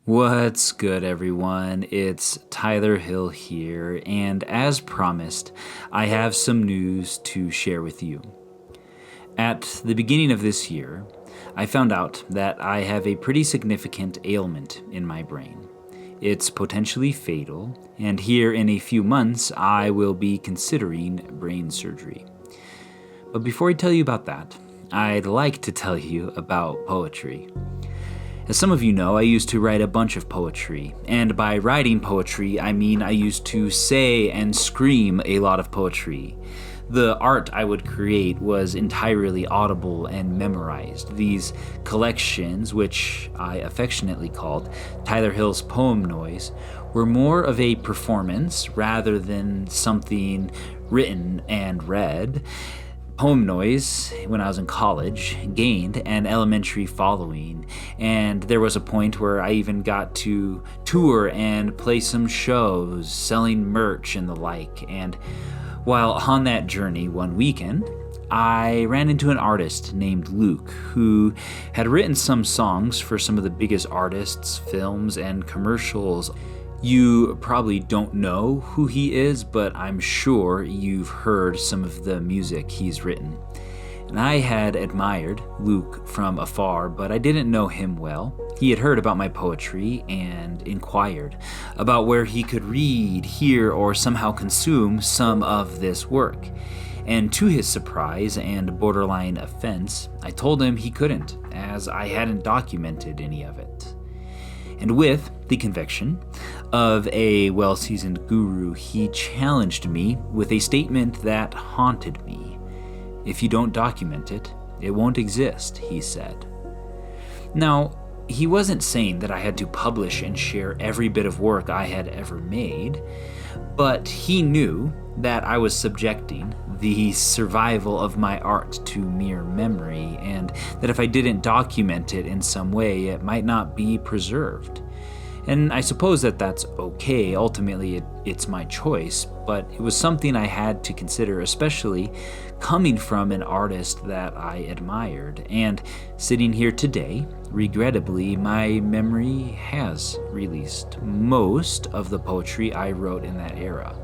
What's good, everyone? It's Tyler Hill here, and as promised, I have some news to share with you. At the beginning of this year, I found out that I have a pretty significant ailment in my brain. It's potentially fatal, and here in a few months, I will be considering brain surgery. But before I tell you about that, I'd like to tell you about poetry. As some of you know, I used to write a bunch of poetry, and by writing poetry, I mean I used to say and scream a lot of poetry. The art I would create was entirely audible and memorized. These collections, which I affectionately called Tyler Hill's Poem Noise, were more of a performance rather than something written and read. Poem Noise, when I was in college, gained an elementary following, and there was a point where I even got to tour and play some shows, selling merch and the like. And while on that journey one weekend, I ran into an artist named Luke who had written some songs for some of the biggest artists, films, and commercials. You probably don't know who he is, but I'm sure you've heard some of the music he's written. And I had admired Luke from afar, but I didn't know him well. He had heard about my poetry and inquired about where he could read, hear, or somehow consume some of this work. And to his surprise and borderline offense, I told him he couldn't, as I hadn't documented any of it. And with the conviction of a well-seasoned guru, he challenged me with a statement that haunted me. If you don't document it, it won't exist, he said. Now, he wasn't saying that I had to publish and share every bit of work I had ever made, but he knew that I was subjecting the survival of my art to mere memory, and that if I didn't document it in some way, it might not be preserved. And I suppose that that's okay. Ultimately, it's my choice, but it was something I had to consider, especially coming from an artist that I admired. And sitting here today, regrettably, my memory has released most of the poetry I wrote in that era.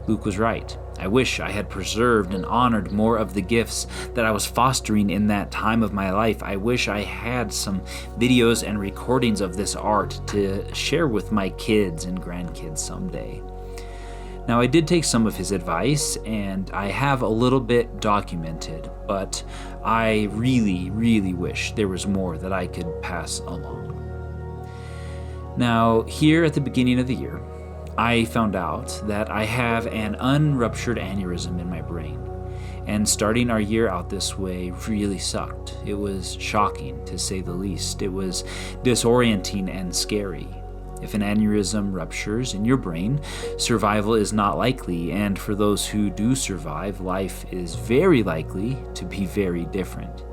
Luke was right. I wish I had preserved and honored more of the gifts that I was fostering in that time of my life. I wish I had some videos and recordings of this art to share with my kids and grandkids someday. Now, I did take some of his advice, and I have a little bit documented, but I really, really wish there was more that I could pass along. Now, here at the beginning of the year, I found out that I have an unruptured aneurysm in my brain, and starting our year out this way really sucked. It was shocking, to say the least. It was disorienting and scary. If an aneurysm ruptures in your brain, survival is not likely, and for those who do survive, life is very likely to be very different.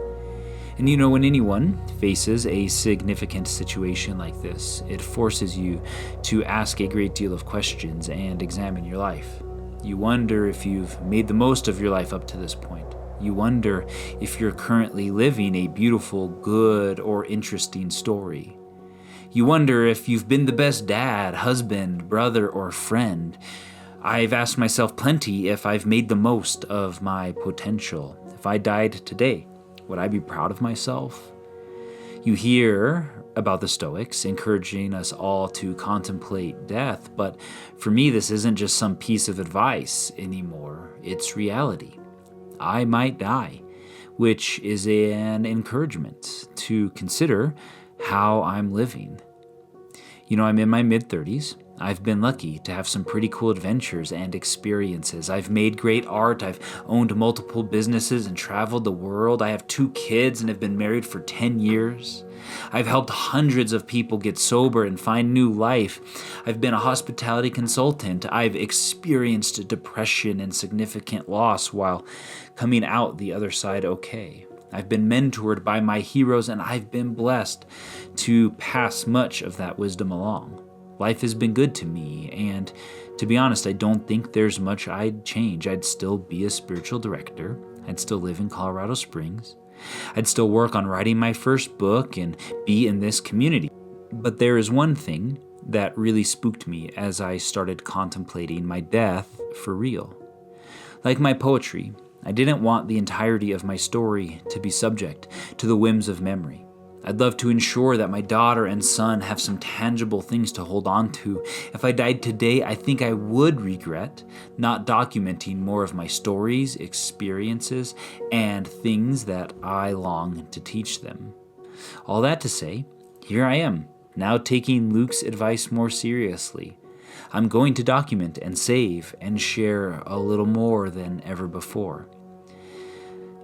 And you know, when anyone faces a significant situation like this, it forces you to ask a great deal of questions and examine your life. You wonder if you've made the most of your life up to this point. You wonder if you're currently living a beautiful, good, or interesting story. You wonder if you've been the best dad, husband, brother, or friend. I've asked myself plenty if I've made the most of my potential. If I died today, would I be proud of myself? You hear about the Stoics encouraging us all to contemplate death, but for me, this isn't just some piece of advice anymore. It's reality. I might die, which is an encouragement to consider how I'm living. You know, I'm in my mid-30s. I've been lucky to have some pretty cool adventures and experiences. I've made great art. I've owned multiple businesses and traveled the world. I have 2 kids and have been married for 10 years. I've helped hundreds of people get sober and find new life. I've been a hospitality consultant. I've experienced depression and significant loss while coming out the other side okay. I've been mentored by my heroes, and I've been blessed to pass much of that wisdom along. Life has been good to me, and to be honest, I don't think there's much I'd change. I'd still be a spiritual director. I'd still live in Colorado Springs. I'd still work on writing my first book and be in this community. But there is one thing that really spooked me as I started contemplating my death for real. Like my poetry, I didn't want the entirety of my story to be subject to the whims of memory. I'd love to ensure that my daughter and son have some tangible things to hold on to. If I died today, I think I would regret not documenting more of my stories, experiences, and things that I long to teach them. All that to say, here I am, now taking Luke's advice more seriously. I'm going to document and save and share a little more than ever before.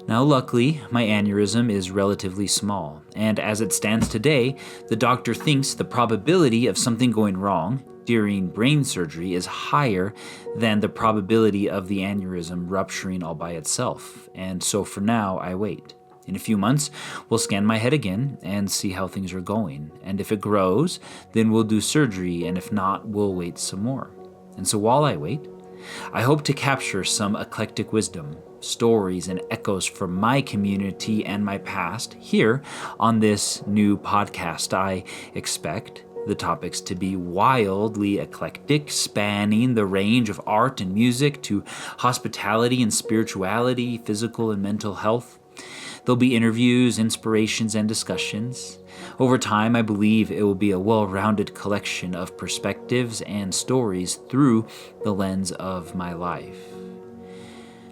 Now, luckily, my aneurysm is relatively small, and as it stands today, the doctor thinks the probability of something going wrong during brain surgery is higher than the probability of the aneurysm rupturing all by itself, and so for now, I wait. In a few months, we'll scan my head again and see how things are going, and if it grows, then we'll do surgery, and if not, we'll wait some more. And so while I wait, I hope to capture some eclectic wisdom, stories, and echoes from my community and my past here on this new podcast. I expect the topics to be wildly eclectic, spanning the range of art and music to hospitality and spirituality, physical and mental health. There'll be interviews, inspirations, and discussions. Over time, I believe it will be a well-rounded collection of perspectives and stories through the lens of my life.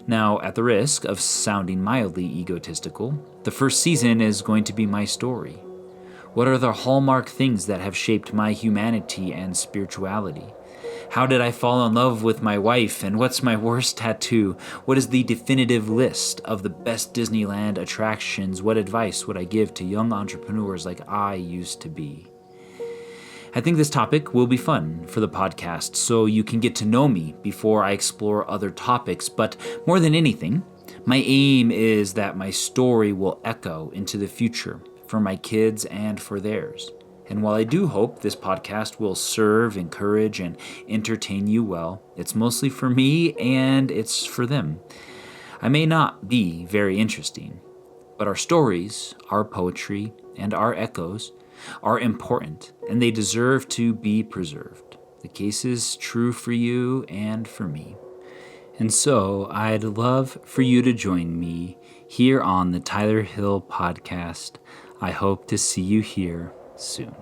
Now, at the risk of sounding mildly egotistical, the first season is going to be my story. What are the hallmark things that have shaped my humanity and spirituality? How did I fall in love with my wife, and what's my worst tattoo? What is the definitive list of the best Disneyland attractions? What advice would I give to young entrepreneurs like I used to be? I think this topic will be fun for the podcast, so you can get to know me before I explore other topics. But more than anything, my aim is that my story will echo into the future for my kids and for theirs. And while I do hope this podcast will serve, encourage, and entertain you well, it's mostly for me and it's for them. I may not be very interesting, but our stories, our poetry, and our echoes are important, and they deserve to be preserved. The case is true for you and for me. And so I'd love for you to join me here on the Tyler Hill Podcast. I hope to see you here soon.